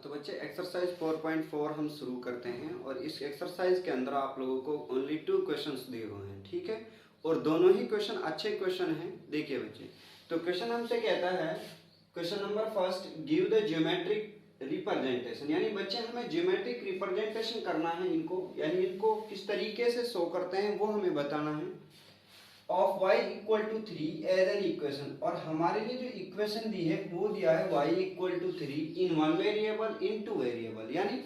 तो बच्चे एक्सरसाइज 4.4 हम शुरू करते हैं और इस एक्सरसाइज के अंदर आप लोगों को ओनली 2 क्वेश्चंस दिए हुए हैं, ठीक है। और दोनों ही क्वेश्चन अच्छे क्वेश्चन हैं। देखिए बच्चे, तो क्वेश्चन हमसे कहता है, question number first, give the geometric representation, यानी बच्चे हमें ज्योमेट्रिक रिप्रेजेंटेशन करना है इनको, यानी इनको किस तरीके से शो करते हैं वो हमें बताना है। Of y equal to 3 as an equation, और हमारे लिए जो इक्वेशन दी है वो दिया है y equal to 3 in one variable in two variable. यानी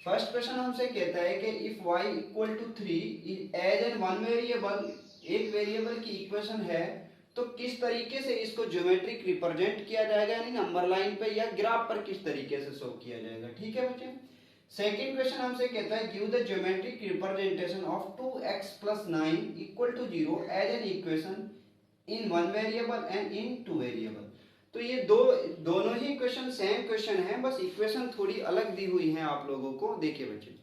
फर्स्ट क्वेश्चन हमसे कहता है कि if y equal to 3 as an one variable, एक वेरिएबल की इक्वेशन है, तो किस तरीके से इसको ज्योमेट्रिक रिप्रेजेंट किया जाएगा, यानी नंबर लाइन पे या ग्राफ पर किस तरीके से शो किया जाएगा, ठीक है बच्चे। सेकेंड क्वेश्चन हमसे कहता है give the geometric representation of 2x plus 9 equal to 0 as an equation in one variable and in two variable. तो ये दोनों ही क्वेश्चन सेम क्वेश्चन है, बस इक्वेशन थोड़ी अलग दी हुई है आप लोगों को। देखिए बच्चे,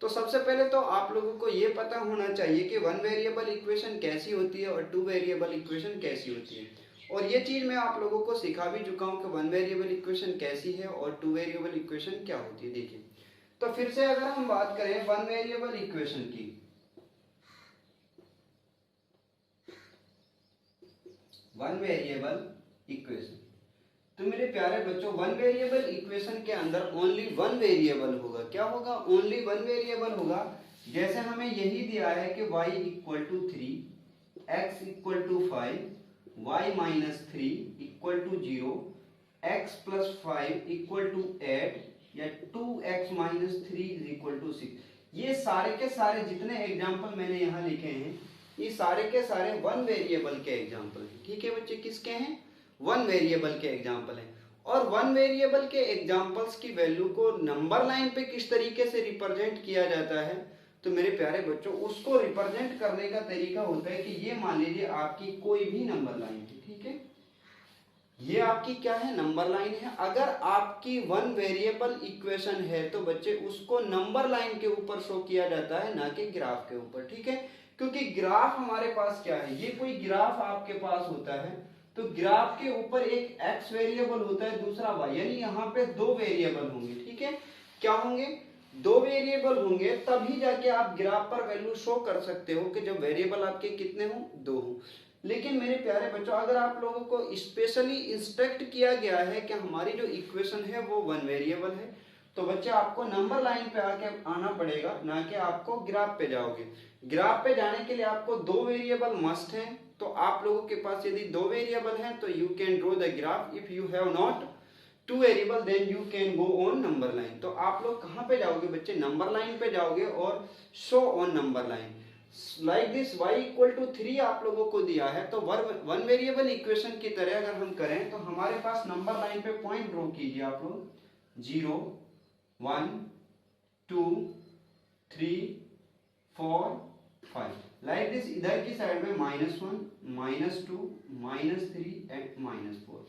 तो सबसे पहले तो आप लोगों को ये पता होना चाहिए कि वन वेरिएबल इक्वेशन कैसी होती है और टू वेरिएबल इक्वेशन कैसी होती है। और ये चीज मैं आप लोगों को सिखा भी चुका हूँ कि वन वेरिएबल इक्वेशन कैसी है और टू वेरिएबल इक्वेशन क्या होती है। देखिए, तो फिर से अगर हम बात करें वन वेरिएबल इक्वेशन की, वन वेरिएबल इक्वेशन, तो मेरे प्यारे बच्चों वन वेरिएबल इक्वेशन के अंदर ओनली वन वेरिएबल होगा। क्या होगा? ओनली वन वेरिएबल होगा। जैसे हमें यही दिया है कि y equal to 3, x equal to 5, y minus 3 equal to 0, x plus 5 equal to 8 या 2x minus 3 is equal to 6। ये सारे के सारे जितने एग्जाम्पल मैंने यहाँ लिखे हैं, ये सारे के सारे वन वेरिएबल के एग्जाम्पल हैं, ठीक है बच्चे। किसके हैं? वन वेरिएबल के एग्जाम्पल हैं। और वन वेरिएबल के एग्जाम्पल्स की वैल्यू को नंबर लाइन पे किस तरीके से रिप्रेजेंट किया जाता है, तो मेरे प्यारे बच्चों उसको रिप्रेजेंट करने का तरीका होता है कि ये मान लीजिए आपकी कोई भी नंबर लाइन है, ठीक है। ये आपकी क्या है? नंबर लाइन है। अगर आपकी वन वेरिएबल इक्वेशन है तो बच्चे उसको नंबर लाइन के ऊपर शो किया जाता है, ना कि ग्राफ के ऊपर, ठीक है। क्योंकि ग्राफ हमारे पास क्या है, ये कोई ग्राफ आपके पास होता है तो ग्राफ के ऊपर एक x वेरिएबल होता है, दूसरा y, यानी यहाँ पे दो वेरिएबल होंगे, ठीक है। क्या होंगे? दो वेरिएबल होंगे, तभी जाके आप ग्राफ पर वैल्यू शो कर सकते हो कि जब वेरिएबल आपके कितने हो, दो हो। लेकिन मेरे प्यारे बच्चों अगर आप लोगों को स्पेशली इंस्ट्रक्ट किया गया है कि हमारी जो इक्वेशन है वो वन वेरिएबल है, तो बच्चे आपको नंबर लाइन पे आके आना पड़ेगा, ना कि आपको ग्राफ पे जाओगे। ग्राफ पे जाने के लिए आपको दो वेरिएबल मस्ट हैं। तो आप लोगों के पास यदि दो वेरिएबल हैं तो you can draw the graph. If you have not two variable then you can go on number line. तो आप लोग कहाँ पे जाओगे बच्चे? नंबर लाइन पे जाओगे और show on number line. Like this y equal to 3 आप लोगों को दिया है, तो वन वेरिएबल इक्वेशन की तरह अगर हम करें तो हमारे पास नंबर लाइन पे पॉइंट ड्रॉ कीजिए आप लोग, 0 1 2 3 4 5। लाइक दिस इधर की साइड में -1 -2 -3 एंड -4।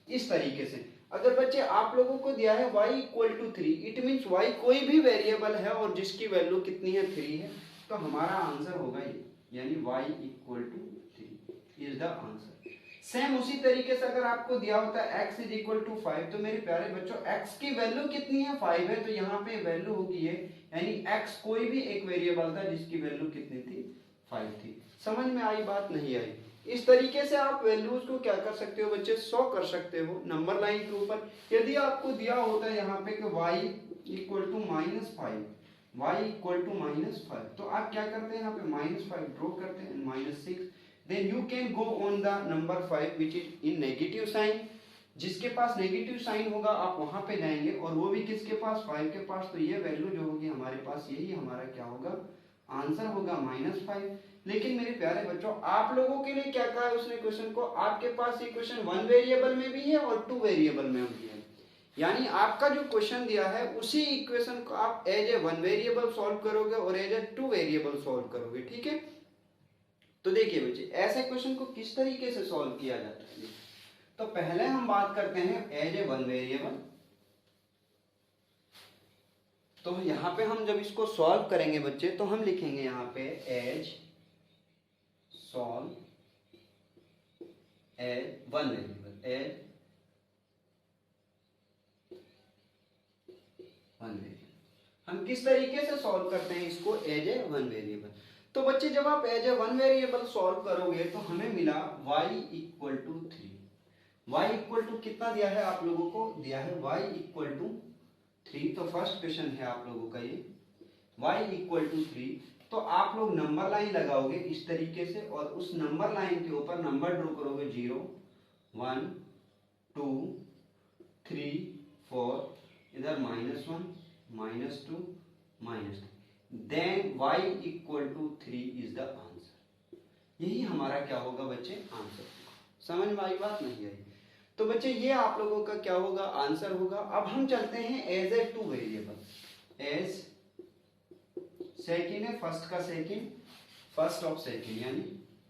इस तरीके से अगर बच्चे आप लोगों को दिया है y equal to 3, it means y कोई भी वेरिएबल है और जिसकी वैल्यू कितनी है, 3 है, तो हमारा आंसर होगा ये, यानी y equal to 3 is the answer. Same उसी तरीके से अगर आपको दिया होता है x इज इक्वल टू 5, तो मेरे प्यारे बच्चों x की वैल्यू कितनी है, 5 है, तो यहाँ पे वैल्यू होगी ये, यानी x कोई भी एक वेरिएबल था जिसकी वैल्यू कितनी थी, 5 थी। समझ में आई बात? नहीं आई? इस तरीके से आप वैल्यूज को क्या कर सकते हो बच्चे? शो कर सकते हो नंबर लाइन के ऊपर। यदि आपको दिया होता है यहाँ पे कि y equal to -5, y equal to -5, तो आप क्या करते हैं, यहाँ पे -5 ड्रॉ करते हैं, -6, then you can go on the number 5 which is in negative sign. जिसके पास नेगेटिव साइन होगा आप वहां पे जाएंगे, और वो भी किसके पास, 5 के पास। तो ये वैल्यू जो होगी हमारे पास, यही हमारा क्या होगा, आंसर होगा -5। लेकिन मेरे प्यारे बच्चों आप लोगों के लिए क्या कहा है उसने क्वेश्चन को, आपके पास ये क्वेश्चन वन वेरिएबल में भी है और टू वेरिएबल में भी है। यानी आपका जो क्वेश्चन दिया है उसी इक्वेशन को आप as a one variable solve करोगे और as a two variable solve करोगे, ठीक है। तो देखिए बच्चे ऐसे क्वेश्चन को किस तरीके से सॉल्व किया जाता है। तो पहले हम बात करते हैं एज ए वन वेरिएबल। तो यहाँ पे हम जब इसको सॉल्व करेंगे बच्चे, तो हम लिखेंगे यहाँ पे as solve as one variable, as one variable. हम किस तरीके से सॉल्व करते हैं इसको एज ए वन वेरिएबल। तो बच्चे जब आप as a one variable solve करोगे तो हमें मिला y equal to 3। y equal to कितना दिया है आप लोगों को, दिया है y इक्वल टू 3। तो फर्स्ट क्वेश्चन है आप लोगों का ये y इक्वल टू 3। तो आप लोग नंबर लाइन लगाओगे इस तरीके से और उस नंबर लाइन के ऊपर नंबर ड्रॉ करोगे 0 1 2 3 4, इधर -1 -2 -3, then y equal to 3 is the answer. यही हमारा क्या होगा बच्चे, आंसर। समझ में आई बात, नहीं आई? तो बच्चे ये आप लोगों का क्या होगा, आंसर होगा। अब हम चलते हैं as a two variable. As second है, फर्स्ट का सेकेंड, फर्स्ट ऑफ सेकेंड, यानी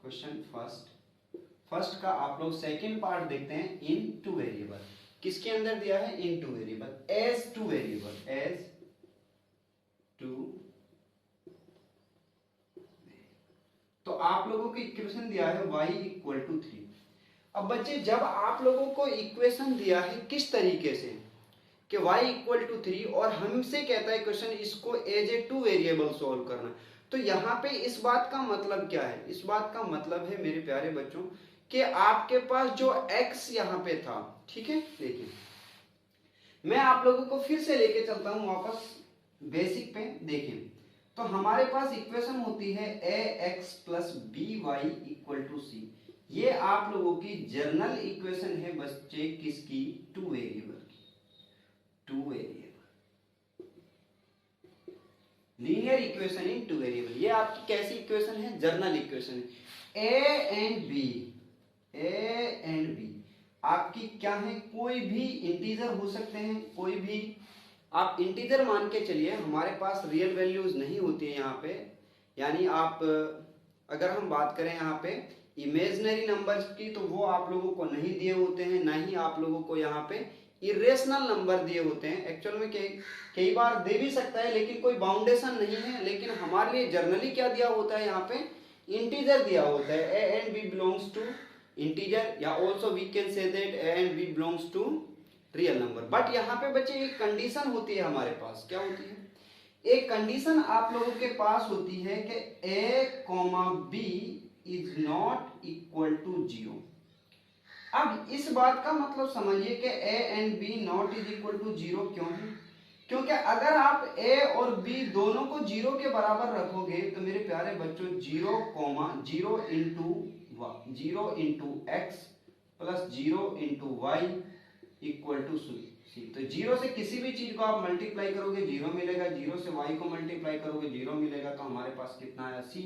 क्वेश्चन फर्स्ट का आप लोग सेकेंड पार्ट देखते हैं इन टू वेरिएबल। किसके अंदर दिया है, in two variable, as two variable, as two. तो आप लोगों को इक्वेशन दिया है y इक्वल टू 3। अब बच्चे जब आप लोगों को इक्वेशन दिया है किस तरीके से कि y इक्वल टू 3 और हमसे कहता है क्वेश्चन इसको as a two variable solve करना, तो यहाँ पे इस बात का मतलब क्या है, इस बात का मतलब है मेरे प्यारे बच्चों कि आपके पास जो x यहाँ पे था, ठीक है। देखिए मैं आप लोगों को फिर से लेके चलता हूँ वापस बेसिक पे। देखिए तो हमारे पास इक्वेशन होती है ax plus B Y equal to C. ये आप लोगों की जर्नल इक्वेशन है बच्चे, किसकी, टू वेरिएबल की, two variable linear equation in two variable. ये आपकी कैसी इक्वेशन है, जर्नल इक्वेशन है। ए एंड बी आपकी क्या है, कोई भी इंटीजर हो सकते हैं, कोई भी आप इंटीजर मान के चलिए। हमारे पास रियल वैल्यूज नहीं होती है यहाँ पे, यानी आप अगर हम बात करें यहाँ पे इमेजिनरी नंबर्स की तो वो आप लोगों को नहीं दिए होते हैं, ना ही आप लोगों को यहाँ पे इरेशनल नंबर दिए होते हैं। एक्चुअल में कई बार दे भी सकता है लेकिन कोई बाउंडेशन नहीं है। लेकिन हमारे लिए जर्नली क्या दिया होता है, यहाँ पे इंटीजर दिया होता है। A and B belongs to integer, या also we can say that A and B belongs to real number. But यहाँ पे बच्चे एक कंडीशन होती है हमारे पास, क्या होती है, एक कंडीशन आप लोगों के पास होती है कि a comma b is not equal to 0। अब इस बात का मतलब समझिए कि a and b not is equal to 0 क्यों है, क्योंकि अगर आप a और b दोनों को 0 के बराबर रखोगे तो मेरे प्यारे बच्चों 0 into x plus 0 into Y equal to C. तो 0 से किसी भी चीज को आप मल्टीप्लाई करोगे 0 मिलेगा, 0 से y को मल्टीप्लाई करोगे 0 मिलेगा। तो हमारे पास कितना आया, c,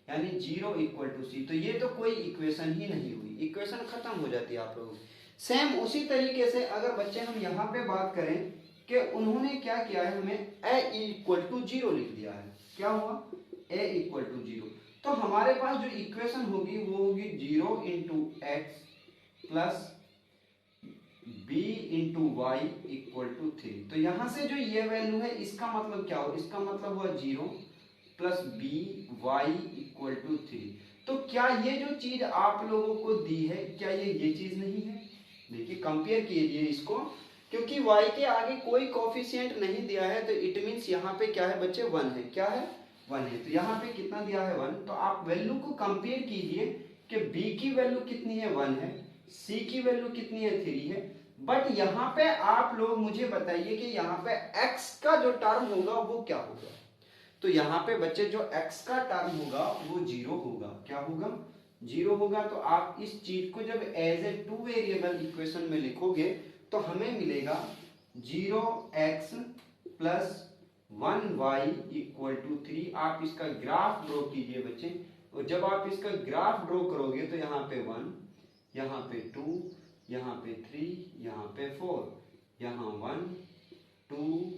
यानी 0 इक्वल टू सी। तो ये तो कोई इक्वेशन ही नहीं हुई, इक्वेशन खत्म हो जाती है आप लोगों की। सेम उसी तरीके से अगर बच्चे हम यहाँ पे बात करें कि उन्होंने क्या किया है, हमें a इक्वल टू 0 लिख दिया है। क्या हुआ, a इक्वल टू 0। तो हमारे पास जो इक्वेशन होगी वो होगी 0 into x plus b into Y equal to 3। तो यहां से जो ये वैल्यू है इसका मतलब क्या हो, इसका मतलब हुआ 0 plus B Y equal to 3। तो क्या ये जो चीज आप लोगों को दी है, क्या ये चीज नहीं है? देखिए कंपेयर कीजिए इसको, क्योंकि y के आगे कोई कोफिशिएंट नहीं दिया है तो इट मींस यहाँ पे क्या है बच्चे, 1 है। क्या है, 1 है। तो यहाँ पे कितना दिया है, 1। तो आप वैल्यू को कंपेयर कीजिए कि b की वैल्यू कितनी है, 1 है, c की वैल्यू कितनी है, 3 है। बट यहाँ पे आप लोग मुझे बताइए कि यहाँ पे x का जो टर्म होगा वो क्या होगा। तो यहाँ पे बच्चे जो x का टर्म होगा वो 0 होगा। क्या होगा, 0 होगा। तो आप इस चीज को जब as a two variable equation में लिखोगे तो हमें मिलेगा 0x plus 1y equal to 3। आप इसका ग्राफ ड्रॉ कीजिए बच्चे, और जब आप इसका ग्राफ ड्रॉ करोगे तो यहाँ पे 1, यहाँ पे 2, यहाँ पे 3, यहाँ पे 4, यहाँ 1 2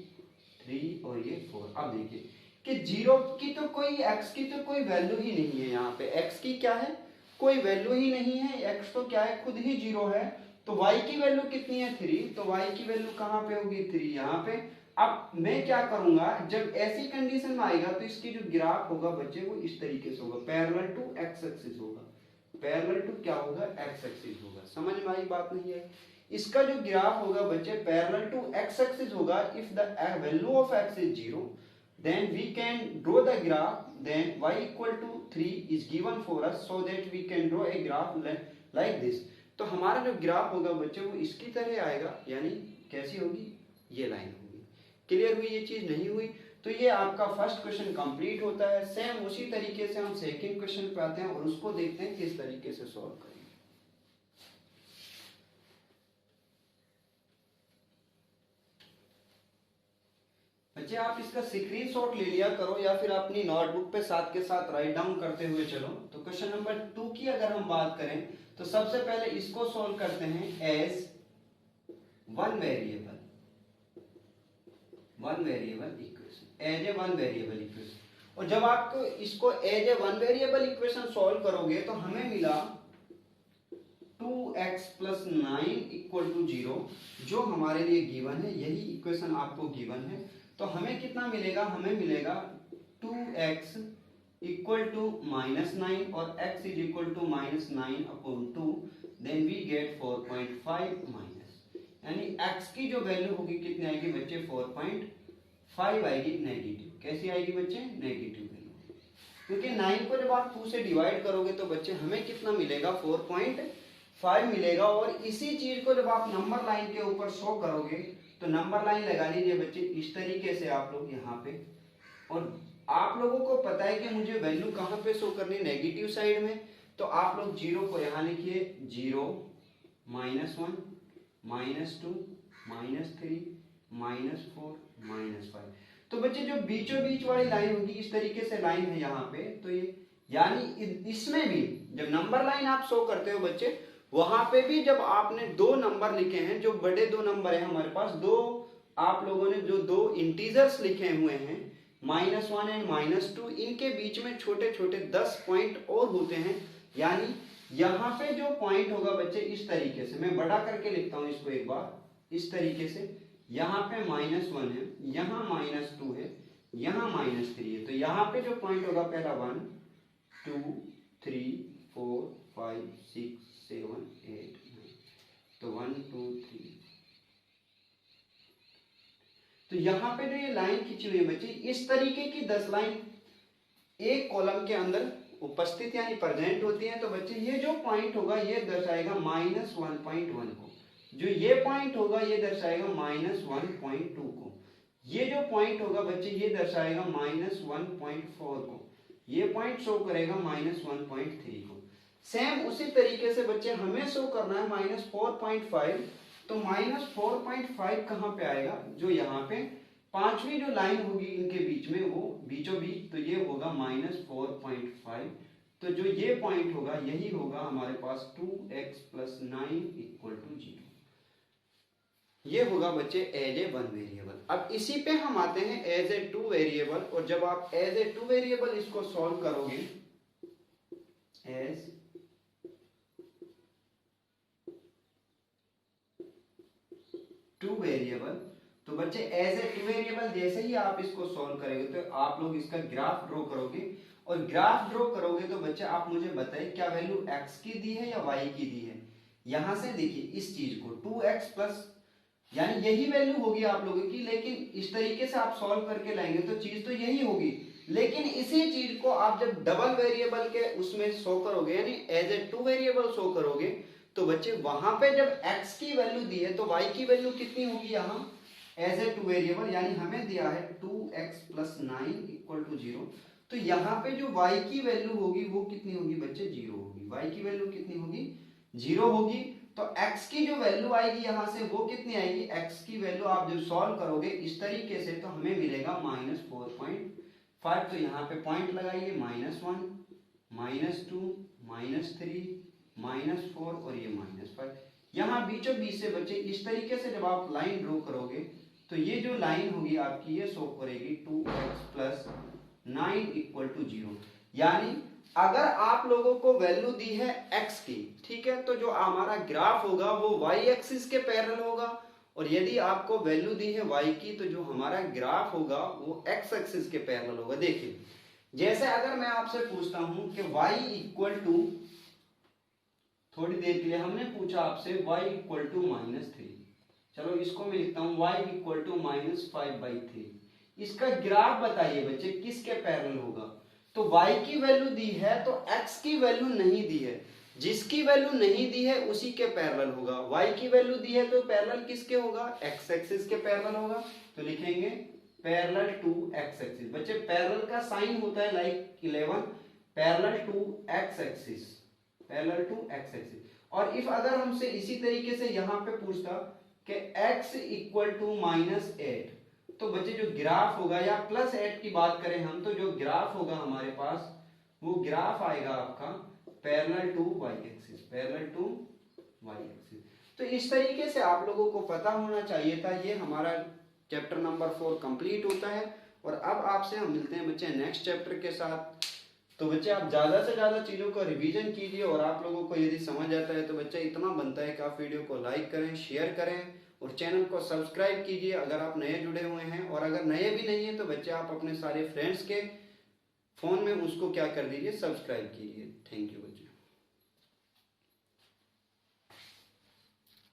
3 और ये 4। अब देखिए कि 0 की तो कोई, x की तो कोई वैल्यू ही नहीं है। यहाँ पे x की क्या है, कोई वैल्यू ही नहीं है। x तो क्या है, खुद ही 0 है। तो y की वैल्यू कितनी है, 3। तो y की वैल्यू कहाँ पे होगी, 3 यहाँ पे। अब मैं क्या करूंगा, जब ऐसी कंडीशन में आएगा तो इसकी जो ग्राफ होगा बच्चे वो इस तरीके से होगा, पैरेलल टू एक्स एक्सिस होगा। पैरेलल टू क्या होगा, एक्स एक्सिस होगा। समझ में आई बात, नहीं है? इसका जो ग्राफ होगा बच्चे पैरेलल टू एक्स एक्सिस होगा। If the value of x is 0 then we can draw the graph, then y equal to 3 is given for us, so that we can draw a graph like this। तो हमारा जो graph होगा बच्चे वो इसकी तरह आएगा, यानी कैसी होगी, ये लाइन होगी। क्लियर हुई ये चीज? नहीं हुई? तो ये आपका फर्स्ट क्वेश्चन कंप्लीट होता है। सेम उसी तरीके से हम सेकंड क्वेश्चन पे आते हैं और उसको देखते हैं किस तरीके से सॉल्व करेंगे। बच्चे आप इसका स्क्रीनशॉट ले लिया करो या फिर अपनी नोटबुक पे साथ के साथ राइट डाउन करते हुए चलो। तो क्वेश्चन नंबर 2 की अगर हम बात करें तो सबसे पहले इसको सॉल्व करते हैं as one variable equation, as a one variable equation. और जब आप इसको as a one variable equation solve करोगे तो हमें मिला 2x + 9 = 0, जो हमारे लिए गिवन है, यही इक्वेशन आपको गिवन है। तो हमें कितना मिलेगा? हमें मिलेगा 2x = -9 और x = -9/2, then we get 4.5 minus, यानी x की जो वैल्यू होगी कितनी आएगी बच्चे? 4.5 आएगी नेगेटिव। कैसी आएगी बच्चे? नेगेटिव वैल्यू, क्योंकि 9 को जब आप 2 से डिवाइड करोगे तो बच्चे हमें कितना मिलेगा? 4.5 मिलेगा। और इसी चीज को जब आप नंबर लाइन के ऊपर शो करोगे तो नंबर लाइन लगा लीजिए बच्चे इस तरीके से आप लोग यहाँ पे। और आप लोगों को पता है कि मुझे वैल्यू कहाँ पे शो करनी है? नेगेटिव साइड में। तो आप लोग 0 को यहाँ लिखिए, 0, -1, -2, -3, -4, -5। तो बच्चे जो बीचों बीच वाली लाइन होगी इस तरीके से लाइन है यहाँ पे, तो ये यानी इसमें भी जब नंबर लाइन आप शो करते हो बच्चे, वहां पे भी जब आपने 2 नंबर लिखे हैं, जो बड़े 2 नंबर है हमारे पास, आप लोगों ने जो 2 इंटीजर्स लिखे हुए हैं -1 एंड -2, इनके बीच में छोटे छोटे 10 पॉइंट और होते हैं। यानी यहाँ पे जो पॉइंट होगा बच्चे इस तरीके से, मैं बड़ा करके लिखता हूँ इसको एक बार, इस तरीके से। यहाँ पे -1 है, यहाँ -2 है, यहाँ -3 है। तो यहाँ पे जो पॉइंट होगा पहला 1 2 3 4 5 6 7 8 9, तो 1 2 3। तो यहाँ पे जो ये लाइन खींची हुई है बच्चे, इस तरीके की 10 लाइन एक कॉलम के अंदर उपस्थित यानी प्रेजेंट होती हैं। तो बच्चे ये जो पॉइंट होगा ये दर्शाएगा -1.1 को, जो ये पॉइंट होगा ये दर्शाएगा -1.2 को, ये जो पॉइंट होगा बच्चे ये दर्शाएगा -1.4 को, ये पॉइंट शो करेगा -1.3 को। सेम उसी तरीके से बच्चे हमें शो करना है -4.5। तो -4.5 कहाँ पे आएगा? जो यहाँ पे पांचवी जो लाइन होगी इनके बीच में, वो बीचों बीच, तो ये होगा -4.5। तो जो ये पॉइंट होगा यही होगा हमारे पास 2x + 9 = 0। ये होगा बच्चे एज ए वन वेरिएबल। अब इसी पे हम आते हैं एज ए 2 वेरिएबल। और जब आप एज ए 2 वेरिएबल इसको सॉल्व करोगे, एज 2 वेरिएबल, तो बच्चे एज ए 2 वेरिएबल जैसे ही आप इसको सॉल्व करेंगे तो आप लोग इसका ग्राफ ड्रॉ करोगे। और ग्राफ ड्रॉ करोगे तो बच्चे आप मुझे बताइए क्या वैल्यू x की दी है या y की दी है। यहां से देखिए इस चीज को 2x+, यानी यही वैल्यू होगी आप लोगों की, लेकिन इस तरीके से आप सॉल्व करके लाएंगे तो चीज तो यही होगी। लेकिन इसी चीज को आप जब डबल वेरिएबल के उसमें शो करोगे, यानी एज ए 2 वेरिएबल शो करोगे, तो बच्चे वहां पे जब x की वैल्यू दी है तो y की वैल्यू कितनी होगी यहाँ एज ए 2 वेरिएबल, यानी हमें दिया है 2x + 9 = 0। तो यहाँ पे जो y की वैल्यू होगी वो कितनी होगी बच्चे? 0 होगी। y की वैल्यू कितनी होगी? 0 होगी। तो x की जो वैल्यू आएगी यहाँ से वो कितनी आएगी? x की वैल्यू आप जब सॉल्व करोगे इस तरीके से तो हमें मिलेगा -4.5। तो यहाँ पे पॉइंट लगाइए, -1, -2, -3, -4 और ये -5। यहाँ बीचों बीच से बच्चे इस तरीके से जब आप लाइन ड्रॉ करोगे तो ये जो लाइन होगी आपकी ये शो करेगी 2x + 9 = 0। यानी अगर आप लोगों को वैल्यू दी है x की, ठीक है, तो जो हमारा ग्राफ होगा वो y एक्सिस के पैरेलल होगा। और यदि आपको वैल्यू दी है y की तो जो हमारा ग्राफ होगा वो x एक्सिस के पैरेलल होगा। देखिए जैसे अगर मैं आपसे पूछता हूं कि y = थोड़ी देर के लिए हमने पूछा आपसे y इक्वल टू -3, चलो इसको मैं लिखता हूँ y इक्वल टू -5/3। इसका ग्राफ बताइए बच्चे किसके पैरेलल होगा। तो y की वैल्यू दी है तो x की वैल्यू नहीं दी है, जिसकी वैल्यू नहीं दी है उसी के पैरेलल होगा। y की वैल्यू दी है तो पैरेलल किसके होगा, x एक्सिस के पैरेलल होगा। तो लिखेंगे पैरेलल टू x एक्सिस। बच्चे पैरेलल का साइन होता है like 11, parallel to x axis, parallel to x axis. और इफ अगर हमसे इसी तरीके से यहाँ पे पूछता कि x इक्वल टू -8, तो बच्चे जो ग्राफ होगा, या +8 की बात करें हम, तो जो ग्राफ होगा हमारे पास वो ग्राफ आएगा आपका parallel to y axis, parallel to y axis. तो इस तरीके से आप लोगों को पता होना चाहिए था। ये हमारा चैप्टर नंबर 4 कंप्लीट होता है। और अब आपसे हम मिलते हैं बच्चे नेक्स्ट चैप्टर के साथ। तो बच्चे आप ज़्यादा से ज़्यादा चीज़ों को रिवीजन कीजिए, और आप लोगों को यदि समझ आता है तो बच्चे इतना बनता है कि आप वीडियो को लाइक करें, शेयर करें और चैनल को सब्सक्राइब कीजिए अगर आप नए जुड़े हुए हैं। और अगर नए भी नहीं हैं तो बच्चे आप अपने सारे फ्रेंड्स के फ़ोन में उसको क्या कर दीजिए, सब्सक्राइब कीजिए। थैंक यू बच्चे।